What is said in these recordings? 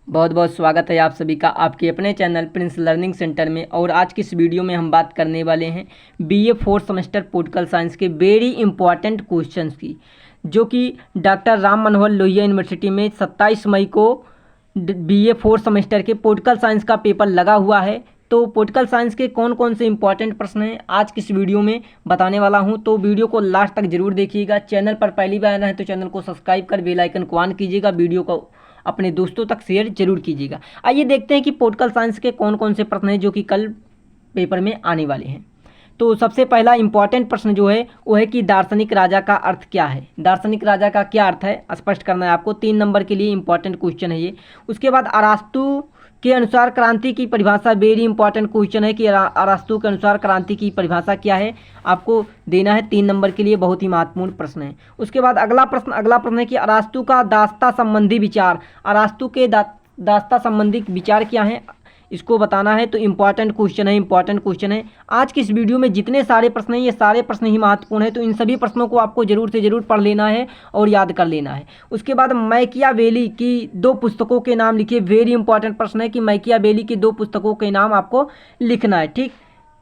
बहुत बहुत स्वागत है आप सभी का आपके अपने चैनल प्रिंस लर्निंग सेंटर में। और आज की इस वीडियो में हम बात करने वाले हैं BA fourth semester political science के वेरी इंपॉर्टेंट क्वेश्चंस की, जो कि डॉक्टर राम मनोहर लोहिया यूनिवर्सिटी में 27 मई को बीए फोर्थ सेमेस्टर के पॉलिटिकल साइंस का पेपर लगा हुआ है। तो पॉलिटिकल साइंस के कौन कौन से इंपॉर्टेंट प्रश्न हैं आज की इस वीडियो में बताने वाला हूं, तो वीडियो को लास्ट तक जरूर देखिएगा। चैनल पर पहली बार आना है तो चैनल को सब्सक्राइब कर बेल आइकन को ऑन कीजिएगा, वीडियो को अपने दोस्तों तक शेयर जरूर कीजिएगा। आइए देखते हैं कि पॉलिटिकल साइंस के कौन कौन से प्रश्न हैं जो कि कल पेपर में आने वाले हैं। तो सबसे पहला इंपॉर्टेंट प्रश्न जो है वो है कि दार्शनिक राजा का अर्थ क्या है। दार्शनिक राजा का क्या अर्थ है स्पष्ट करना है आपको। 3 नंबर के लिए इंपॉर्टेंट क्वेश्चन है ये। उसके बाद अरास्तु के अनुसार क्रांति की परिभाषा, वेरी इंपॉर्टेंट क्वेश्चन है कि अरास्तु के अनुसार क्रांति की परिभाषा क्या है, आपको देना है। 3 नंबर के लिए बहुत ही महत्वपूर्ण प्रश्न है। उसके बाद अगला प्रश्न है कि अरास्तु का दास्ता संबंधी विचार, अरास्तु के दास्ता संबंधी विचार क्या है, इसको बताना है। तो इंपॉर्टेंट क्वेश्चन है। आज की इस वीडियो में जितने सारे प्रश्न हैं ये सारे प्रश्न ही महत्वपूर्ण है, तो इन सभी प्रश्नों को आपको जरूर से जरूर पढ़ लेना है और याद कर लेना है। उसके बाद मैकियावेली की 2 पुस्तकों के नाम लिखिए। वेरी इंपॉर्टेंट प्रश्न है कि मैकियावेली की 2 पुस्तकों के नाम आपको लिखना है। ठीक।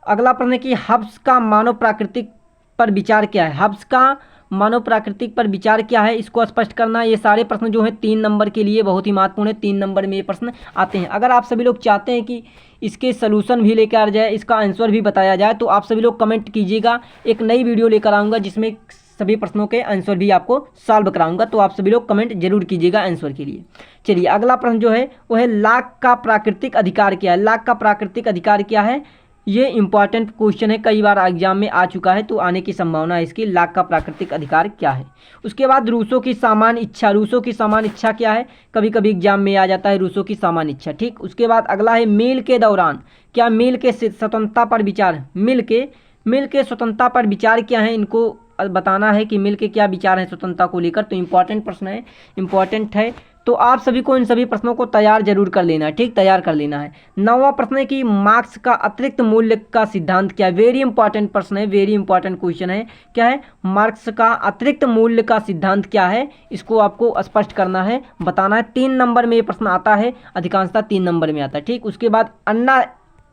अगला प्रश्न है कि हब्स का मानव प्राकृतिक पर विचार क्या है। हब्स का मानव प्राकृतिक पर विचार क्या है, इसको स्पष्ट करना। ये सारे प्रश्न जो हैं 3 नंबर के लिए बहुत ही महत्वपूर्ण है। 3 नंबर में ये प्रश्न आते हैं। अगर आप सभी लोग चाहते हैं कि इसके सलूशन भी लेकर आ जाए, इसका आंसर भी बताया जाए, तो आप सभी लोग कमेंट कीजिएगा। एक नई वीडियो लेकर आऊँगा जिसमें सभी प्रश्नों के आंसर भी आपको सॉल्व कराऊंगा, तो आप सभी लोग कमेंट जरूर कीजिएगा आंसर के लिए। चलिए अगला प्रश्न जो है वो है लाक का प्राकृतिक अधिकार क्या है। लाक का प्राकृतिक अधिकार क्या है, ये इंपॉर्टेंट क्वेश्चन है, कई बार एग्जाम में आ चुका है, तो आने की संभावना है इसकी। लाक का प्राकृतिक अधिकार क्या है। उसके बाद रूसो की सामान्य इच्छा, रूसो की सामान्य इच्छा क्या है, कभी कभी एग्जाम में आ जाता है रूसो की सामान्य इच्छा। ठीक। उसके बाद अगला है मील के दौरान, क्या मील के स्वतंत्रता पर विचार, मिल के स्वतंत्रता पर विचार क्या है, इनको बताना है कि मिल के क्या विचार है स्वतंत्रता को लेकर। तो इंपॉर्टेंट प्रश्न है, इंपॉर्टेंट है, तो आप सभी को इन सभी प्रश्नों को तैयार जरूर कर लेना है। ठीक, तैयार कर लेना है। 9वां प्रश्न है कि मार्क्स का अतिरिक्त मूल्य का सिद्धांत क्या है। वेरी इंपॉर्टेंट प्रश्न है, वेरी इंपॉर्टेंट क्वेश्चन है। क्या है, मार्क्स का अतिरिक्त मूल्य का सिद्धांत क्या है, इसको आपको स्पष्ट करना है, बताना है। 3 नंबर में ये प्रश्न आता है, अधिकांशतः 3 नंबर में आता है। ठीक। उसके बाद अन्ना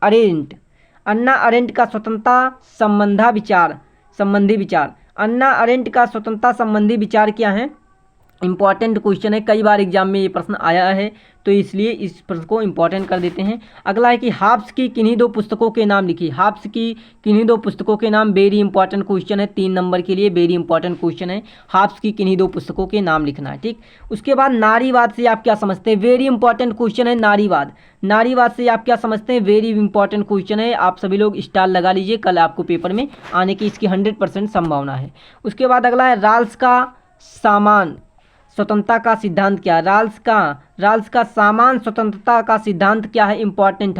अरेंट का स्वतंत्रता संबंधी विचार, अन्ना अरेंट का स्वतंत्रता संबंधी विचार क्या है, इंपॉर्टेंट क्वेश्चन है, कई बार एग्जाम में ये प्रश्न आया है, तो इसलिए इस प्रश्न को इंपॉर्टेंट कर देते हैं। अगला है कि हाब्स की किन्हीं 2 पुस्तकों के नाम लिखिए। हाब्स की किन्हीं 2 पुस्तकों के नाम, वेरी इंपॉर्टेंट क्वेश्चन है, 3 नंबर के लिए वेरी इंपॉर्टेंट क्वेश्चन है। हाब्स की किन्हीं 2 पुस्तकों के नाम लिखना है। ठीक। उसके बाद नारीवाद से आप क्या समझते हैं, वेरी इंपॉर्टेंट क्वेश्चन है। नारीवाद से आप क्या समझते हैं, वेरी इंपॉर्टेंट क्वेश्चन है। आप सभी लोग स्टार लगा लीजिए, कल आपको पेपर में आने की इसकी 100% संभावना है। उसके बाद अगला है राल्स का सामान स्वतंत्रता का सिद्धांत क्या है। राल्स का सामान स्वतंत्रता का सिद्धांत क्या है, इंपॉर्टेंट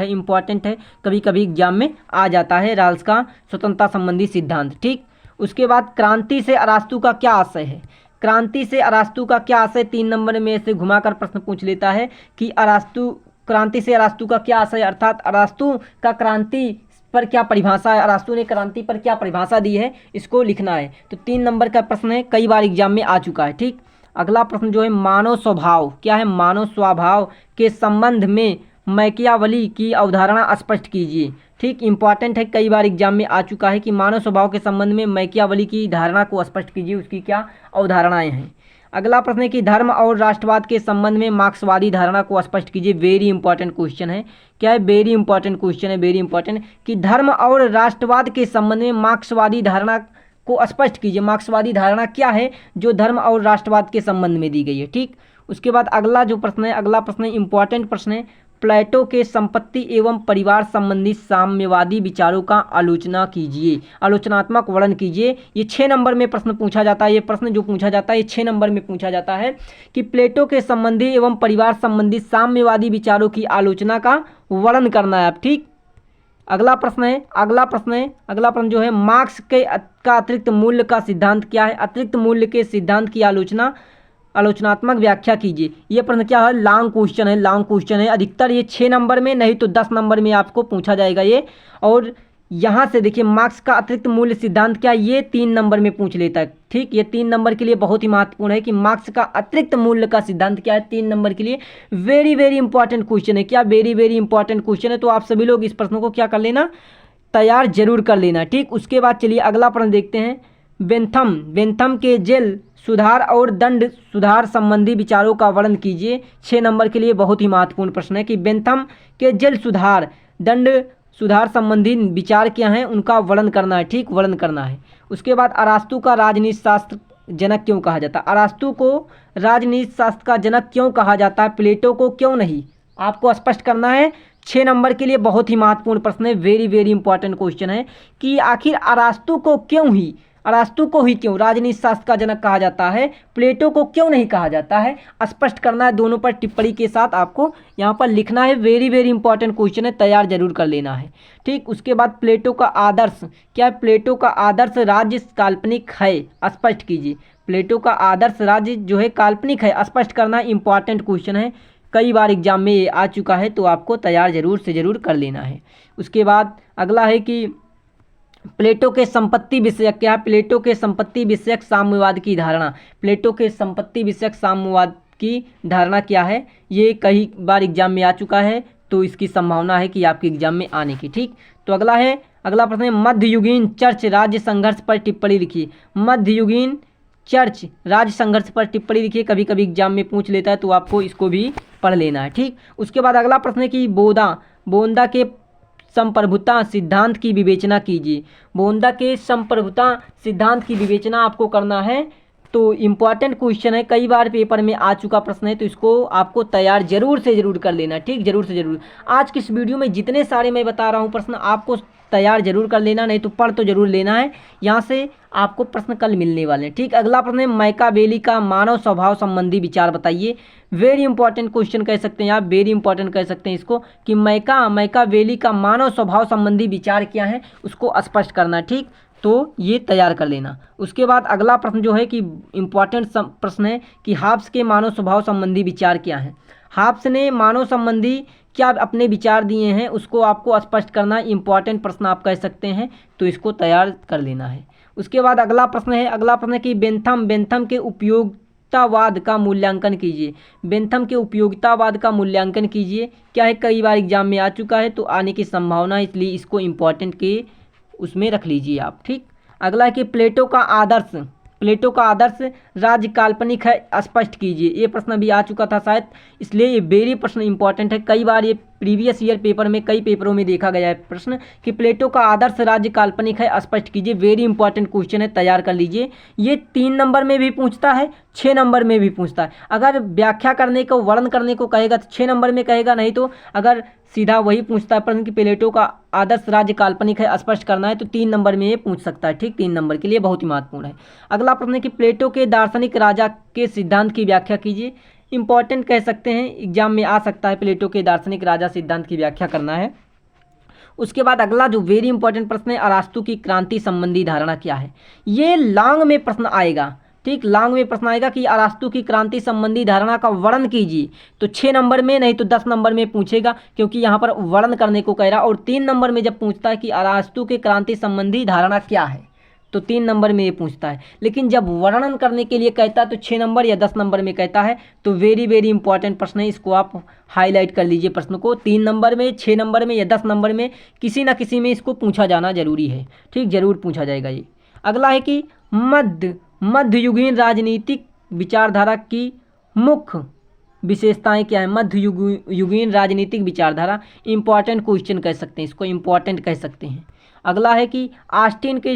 है, कभी कभी एग्जाम में आ जाता है राल्स का स्वतंत्रता संबंधी सिद्धांत। ठीक। उसके बाद क्रांति से अरास्तु का क्या आशय है। क्रांति से अरास्तु का क्या आशय, 3 नंबर में से घुमाकर प्रश्न पूछ लेता है कि क्रांति से अरास्तु का क्या आशय, अर्थात अरास्तु का क्रांति पर क्या परिभाषा है, अरास्तु ने क्रांति पर क्या परिभाषा दी है, इसको लिखना है। तो 3 नंबर का प्रश्न है, कई बार एग्जाम में आ चुका है। ठीक। अगला प्रश्न जो है मानव स्वभाव क्या है, मानव स्वभाव के संबंध में मैकियावेली की अवधारणा स्पष्ट कीजिए। ठीक, इंपॉर्टेंट है, कई बार एग्जाम में आ चुका है कि मानव स्वभाव के संबंध में मैकियावेली की धारणा को स्पष्ट कीजिए, उसकी क्या अवधारणाएं हैं। अगला प्रश्न है कि धर्म और राष्ट्रवाद के संबंध में मार्क्सवादी धारणा को स्पष्ट कीजिए। वेरी इंपॉर्टेंट क्वेश्चन है। क्या है, वेरी इंपॉर्टेंट क्वेश्चन है, वेरी इंपॉर्टेंट, कि धर्म और राष्ट्रवाद के संबंध में मार्क्सवादी धारणा को स्पष्ट कीजिए। मार्क्सवादी धारणा क्या है जो धर्म और राष्ट्रवाद के संबंध में दी गई है। ठीक। उसके बाद अगला प्रश्न है इंपॉर्टेंट प्रश्न है, प्लेटो के संपत्ति एवं परिवार संबंधी साम्यवादी विचारों का आलोचना कीजिए, आलोचनात्मक वर्णन कीजिए। ये 6 नंबर में प्रश्न पूछा जाता है। ये प्रश्न जो पूछा जाता है ये 6 नंबर में पूछा जाता है कि प्लेटो के संबंधी एवं परिवार संबंधी साम्यवादी विचारों की आलोचना का वर्णन करना है आप। ठीक। अगला प्रश्न जो है मार्क्स का अतिरिक्त मूल्य का सिद्धांत क्या है। अतिरिक्त मूल्य के सिद्धांत की आलोचनात्मक व्याख्या कीजिए। ये प्रश्न क्या है, लॉन्ग क्वेश्चन है, अधिकतर ये 6 नंबर में नहीं तो 10 नंबर में आपको पूछा जाएगा ये। और यहाँ से देखिए मार्क्स का अतिरिक्त मूल्य सिद्धांत क्या, ये 3 नंबर में पूछ लेता है। ठीक, ये 3 नंबर के लिए बहुत ही महत्वपूर्ण है कि मार्क्स का अतिरिक्त मूल्य का सिद्धांत क्या है, 3 नंबर के लिए वेरी वेरी इंपॉर्टेंट क्वेश्चन है। क्या वेरी वेरी इंपॉर्टेंट क्वेश्चन है, तो आप सभी लोग इस प्रश्न को क्या कर लेना, तैयार जरूर कर लेना। ठीक, उसके बाद चलिए अगला प्रश्न देखते हैं। बेंथम के जेल सुधार और दंड सुधार संबंधी विचारों का वर्णन कीजिए। 6 नंबर के लिए बहुत ही महत्वपूर्ण प्रश्न है कि बेंथम के जेल सुधार दंड सुधार संबंधी विचार क्या हैं, उनका वर्णन करना है। ठीक, वर्णन करना है। उसके बाद अरास्तु का राजनीति शास्त्र जनक क्यों कहा जाता है, अरास्तु को राजनीति शास्त्र का जनक क्यों कहा जाता है, प्लेटो को क्यों नहीं, आपको स्पष्ट करना है। 6 नंबर के लिए बहुत ही महत्वपूर्ण प्रश्न है, वेरी वेरी इंपॉर्टेंट क्वेश्चन है कि आखिर अरास्तु को ही क्यों राजनीति शास्त्र का जनक कहा जाता है, प्लेटो को क्यों नहीं कहा जाता है, स्पष्ट करना है। दोनों पर टिप्पणी के साथ आपको यहाँ पर लिखना है। वेरी वेरी इंपॉर्टेंट क्वेश्चन है, तैयार जरूर कर लेना है। ठीक, उसके बाद प्लेटो का आदर्श क्या है, प्लेटो का आदर्श राज्य काल्पनिक है, स्पष्ट कीजिए। प्लेटो का आदर्श राज्य जो है काल्पनिक है, स्पष्ट करना इंपॉर्टेंट क्वेश्चन है, कई बार एग्जाम में ये आ चुका है, तो आपको तैयार जरूर से जरूर कर लेना है। उसके बाद अगला है कि प्लेटो के संपत्ति विषयक क्या है, प्लेटो के संपत्ति विषयक साम्यवाद की धारणा, प्लेटो के संपत्ति विषयक साम्यवाद की धारणा क्या है, ये कई बार एग्जाम में आ चुका है, तो इसकी संभावना है कि आपके एग्जाम में आने की। ठीक, तो अगला प्रश्न है मध्ययुगीन चर्च राज्य संघर्ष पर टिप्पणी लिखिए। मध्ययुगीन चर्च राज्य संघर्ष पर टिप्पणी लिखिए, कभी कभी एग्जाम में पूछ लेता है, तो आपको इसको भी पढ़ लेना है। ठीक, उसके बाद अगला प्रश्न है कि बोंदा के संप्रभुता सिद्धांत की विवेचना कीजिए। बोंदा के संप्रभुता सिद्धांत की विवेचना आपको करना है, तो इम्पॉर्टेंट क्वेश्चन है, कई बार पेपर में आ चुका प्रश्न है, तो इसको आपको तैयार जरूर से जरूर कर लेना। ठीक, जरूर से जरूर। आज की इस वीडियो में जितने सारे मैं बता रहा हूँ प्रश्न, आपको तैयार जरूर कर लेना, नहीं तो पढ़ तो जरूर लेना है। यहाँ से आपको प्रश्न कल मिलने वाले हैं। ठीक, अगला प्रश्न है मैकावेली का मानव स्वभाव संबंधी विचार बताइए। वेरी इंपॉर्टेंट क्वेश्चन कह सकते हैं आप, वेरी इंपॉर्टेंट कह सकते हैं इसको कि मैकावेली का मानव स्वभाव संबंधी विचार क्या है, उसको स्पष्ट करना। ठीक, तो ये तैयार कर लेना। उसके बाद अगला प्रश्न जो है कि इम्पॉर्टेंट प्रश्न है कि हाब्स के मानव स्वभाव संबंधी विचार क्या हैं। हाब्स ने मानव संबंधी क्या अपने विचार दिए हैं, उसको आपको स्पष्ट करना। इंपॉर्टेंट प्रश्न आप कह सकते हैं, तो इसको तैयार कर लेना है। उसके बाद अगला प्रश्न है कि बेंथम के उपयोगितावाद का मूल्यांकन कीजिए। बेंथम के उपयोगितावाद का मूल्यांकन कीजिए क्या है, कई बार एग्जाम में आ चुका है, तो आने की संभावना है, इसलिए इसको इम्पॉर्टेंट के उसमें रख लीजिए आप। ठीक, अगला है कि प्लेटो का आदर्श राज्य काल्पनिक है, स्पष्ट कीजिए। ये प्रश्न भी आ चुका था शायद, इसलिए ये वेरी प्रश्न इंपॉर्टेंट है, कई बार ये प्रीवियस ईयर पेपर में कई पेपरों में देखा गया है प्रश्न कि प्लेटो का आदर्श राज्य काल्पनिक है, स्पष्ट कीजिए। वेरी इंपॉर्टेंट क्वेश्चन है, तैयार कर लीजिए। ये 3 नंबर में भी पूछता है, 6 नंबर में भी पूछता है। अगर व्याख्या करने को, वर्णन करने को कहेगा तो 6 नंबर में कहेगा, नहीं तो अगर सीधा वही पूछता है प्रश्न कि प्लेटो का आदर्श राज्य काल्पनिक है, स्पष्ट करना है, तो 3 नंबर में ये पूछ सकता है। ठीक, 3 नंबर के लिए बहुत ही महत्वपूर्ण है। अगला प्रश्न है कि प्लेटो के दार्शनिक राजा के सिद्धांत की व्याख्या कीजिए। इंपॉर्टेंट कह सकते हैं, एग्जाम में आ सकता है, प्लेटो के दार्शनिक राजा सिद्धांत की व्याख्या करना है। उसके बाद अगला जो वेरी इंपॉर्टेंट प्रश्न है, अरास्तु की क्रांति संबंधी धारणा क्या है। ये लॉन्ग में प्रश्न आएगा। ठीक, लॉन्ग में प्रश्न आएगा कि अरास्तु की क्रांति संबंधी धारणा का वर्णन कीजिए, तो 6 नंबर में, नहीं तो 10 नंबर में पूछेगा, क्योंकि यहाँ पर वर्णन करने को कह रहा। और 3 नंबर में जब पूछता है कि अरास्तु के क्रांति संबंधी धारणा क्या है, तो 3 नंबर में ये पूछता है। लेकिन जब वर्णन करने के लिए कहता है तो 6 नंबर या 10 नंबर में कहता है। तो वेरी वेरी इंपॉर्टेंट प्रश्न है, इसको आप हाईलाइट कर लीजिए। प्रश्न को 3 नंबर में, 6 नंबर में या 10 नंबर में किसी न किसी में इसको पूछा जाना जरूरी है। ठीक, जरूर पूछा जाएगा ये। अगला है कि मध्ययुगीन राजनीतिक विचारधारा की मुख्य विशेषताएं क्या है। मध्ययुगीन राजनीतिक विचारधारा, इंपॉर्टेंट क्वेश्चन कह सकते हैं इसको, इंपॉर्टेंट कह सकते हैं। अगला है कि ऑस्टिन के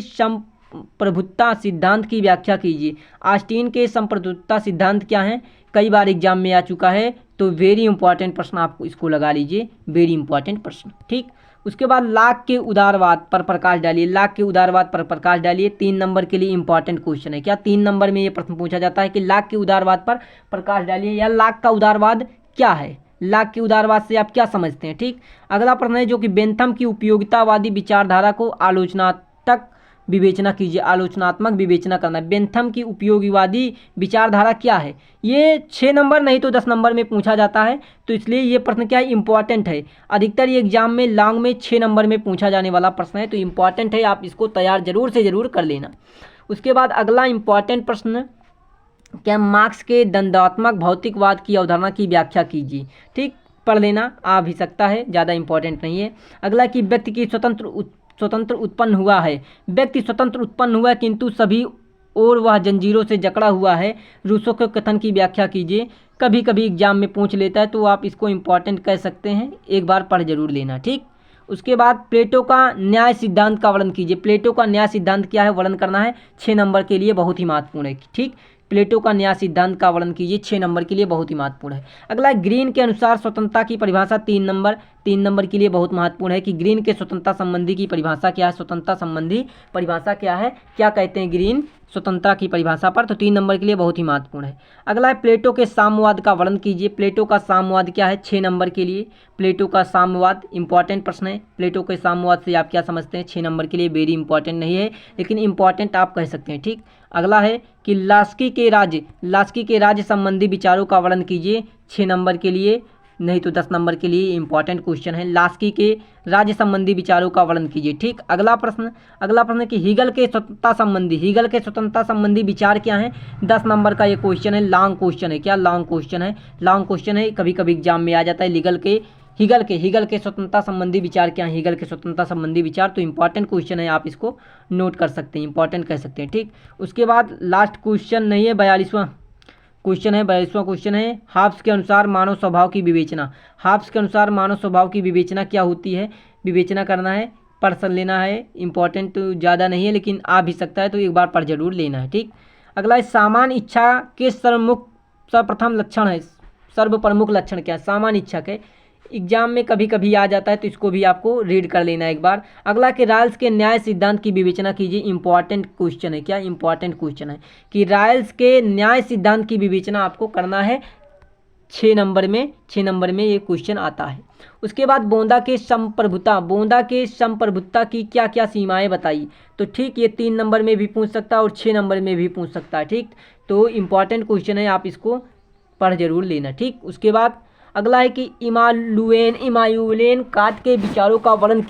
संप्रभुता सिद्धांत की व्याख्या कीजिए। ऑस्टिन के संप्रभुता सिद्धांत क्या है, कई बार एग्जाम में आ चुका है, तो वेरी इंपॉर्टेंट प्रश्न आप इसको लगा लीजिए, वेरी इंपॉर्टेंट प्रश्न। ठीक, उसके बाद लाक के उदारवाद पर प्रकाश डालिए। लाक के उदारवाद पर प्रकाश डालिए, 3 नंबर के लिए इंपॉर्टेंट क्वेश्चन है। क्या 3 नंबर में ये प्रश्न पूछा जाता है कि लाक के उदारवाद पर प्रकाश डालिए, या लाक का उदारवाद क्या है, लाक के उदारवाद से आप क्या समझते हैं। ठीक, अगला प्रश्न है जो कि बेंथम की उपयोगितावादी विचारधारा को आलोचनात्मक विवेचना कीजिए। आलोचनात्मक विवेचना करना। बेंथम की उपयोगीवादी विचारधारा क्या है? ये 6 नंबर नहीं तो 10 नंबर में पूछा जाता है, तो इसलिए ये प्रश्न क्या है, इंपॉर्टेंट है। अधिकतर ये एग्जाम में लॉन्ग में 6 नंबर में पूछा जाने वाला प्रश्न है, तो इंपॉर्टेंट है, आप इसको तैयार जरूर से ज़रूर कर लेना। उसके बाद अगला इंपॉर्टेंट प्रश्न क्या, मार्क्स के द्वंद्वात्मक भौतिकवाद की अवधारणा की व्याख्या कीजिए। ठीक, पढ़ लेना, आ भी सकता है, ज़्यादा इंपॉर्टेंट नहीं है। अगला कि व्यक्ति की स्वतंत्र उत्पन्न हुआ है। व्यक्ति स्वतंत्र उत्पन्न हुआ है किंतु सभी और वह जंजीरों से जकड़ा हुआ है। रूसो के कथन की व्याख्या कीजिए। कभी कभी एग्जाम में पूछ लेता है, तो आप इसको इंपॉर्टेंट कह सकते हैं, एक बार पढ़ जरूर लेना। ठीक, उसके बाद प्लेटो का न्याय सिद्धांत का वर्णन कीजिए। प्लेटो का न्याय सिद्धांत क्या है, वर्णन करना है, 6 नंबर के लिए बहुत ही महत्वपूर्ण है। ठीक, प्लेटो का न्याय सिद्धांत का वर्णन कीजिए, 6 नंबर के लिए बहुत ही महत्वपूर्ण है। अगला, ग्रीन के अनुसार स्वतंत्रता की परिभाषा, 3 नंबर के लिए बहुत महत्वपूर्ण है कि ग्रीन के स्वतंत्रता संबंधी की परिभाषा क्या है। स्वतंत्रता संबंधी परिभाषा क्या है, क्या कहते हैं ग्रीन स्वतंत्रता की परिभाषा पर, तो 3 नंबर के लिए बहुत ही महत्वपूर्ण है। अगला है, प्लेटो के साम्यवाद का वर्णन कीजिए। प्लेटो का साम्यवाद क्या है, 6 नंबर के लिए। प्लेटो का साम्यवाद इंपॉर्टेंट प्रश्न है। प्लेटो के साम्यवाद से आप क्या समझते हैं, 6 नंबर के लिए वेरी इंपॉर्टेंट नहीं है, लेकिन इंपॉर्टेंट आप कह सकते हैं। ठीक, अगला है कि लास्की के राज्य संबंधी विचारों का वर्णन कीजिए, 6 नंबर के लिए नहीं तो 10 नंबर के लिए इंपॉर्टेंट क्वेश्चन है। लास्की के राज्य संबंधी विचारों का वर्णन कीजिए। ठीक, अगला प्रश्न कि हीगल के स्वतंत्रता संबंधी विचार क्या हैं। 10 नंबर का ये क्वेश्चन है, लॉन्ग क्वेश्चन है। क्या लॉन्ग क्वेश्चन है, कभी कभी एग्जाम में आ जाता है। हीगल के स्वतंत्रता संबंधी विचार क्या है, हीगल के स्वतंत्रता संबंधी विचार, तो इंपॉर्टेंट क्वेश्चन है, आप इसको नोट कर सकते हैं, इंपॉर्टेंट कह सकते हैं। ठीक, उसके बाद लास्ट क्वेश्चन नहीं है, 42वां क्वेश्चन है, हाब्स के अनुसार मानव स्वभाव की विवेचना क्या होती है। विवेचना करना है, पढ़ लेना है, इंपॉर्टेंट तो ज़्यादा नहीं है, लेकिन आ भी सकता है, तो एक बार पढ़ जरूर लेना है। ठीक, अगला है, सामान्य इच्छा के सर्वप्रमुख लक्षण क्या है। सामान्य इच्छा के एग्जाम में कभी कभी आ जाता है, तो इसको भी आपको रीड कर लेना एक बार। अगला कि रायल्स के न्याय सिद्धांत की विवेचना कीजिए। इंपॉर्टेंट क्वेश्चन है। क्या इंपॉर्टेंट क्वेश्चन है कि रायल्स के न्याय सिद्धांत की विवेचना आपको करना है, 6 नंबर में ये क्वेश्चन आता है। उसके बाद बोंदा के संप्रभुता की क्या क्या सीमाएं बताइए। तो ठीक, ये 3 नंबर में भी पूछ सकता है और 6 नंबर में भी पूछ सकता है। ठीक, तो इंपॉर्टेंट क्वेश्चन है, आप इसको पढ़ जरूर लेना। ठीक, उसके बाद अगला है कि इमानुएल कांट के विचारों का वर्णन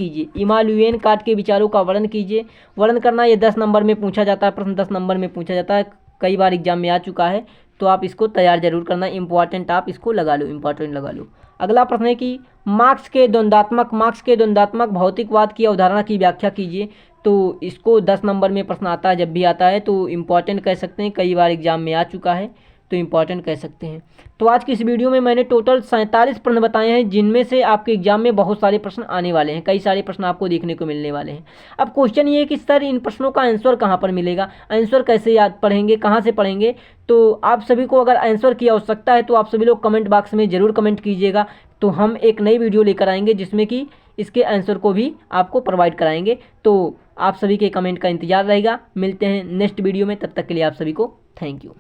कीजिए। वर्णन करना, ये 10 नंबर में पूछा जाता है, प्रश्न 10 नंबर में पूछा जाता है, कई बार एग्जाम में आ चुका है, तो आप इसको तैयार जरूर करना, इंपॉर्टेंट आप इसको लगा लो। अगला प्रश्न है कि मार्क्स के द्वंद्वात्मक भौतिकवाद की अवधारणा की व्याख्या कीजिए। तो इसको 10 नंबर में प्रश्न आता है, जब भी आता है तो इंपॉर्टेंट कह सकते हैं, कई बार एग्जाम में आ चुका है, तो इंपॉर्टेंट कह सकते हैं। तो आज की इस वीडियो में मैंने टोटल 47 प्रश्न बताए हैं, जिनमें से आपके एग्जाम में बहुत सारे प्रश्न आने वाले हैं, कई सारे प्रश्न आपको देखने को मिलने वाले हैं। अब क्वेश्चन ये है कि सर इन प्रश्नों का आंसर कहाँ पर मिलेगा, आंसर कैसे याद पढ़ेंगे, कहाँ से पढ़ेंगे। तो आप सभी को अगर आंसर की आवश्यकता है, तो आप सभी लोग कमेंट बॉक्स में ज़रूर कमेंट कीजिएगा, तो हम एक नई वीडियो लेकर आएंगे जिसमें कि इसके आंसर को भी आपको प्रोवाइड कराएंगे। तो आप सभी के कमेंट का इंतजार रहेगा। मिलते हैं नेक्स्ट वीडियो में, तब तक के लिए आप सभी को थैंक यू।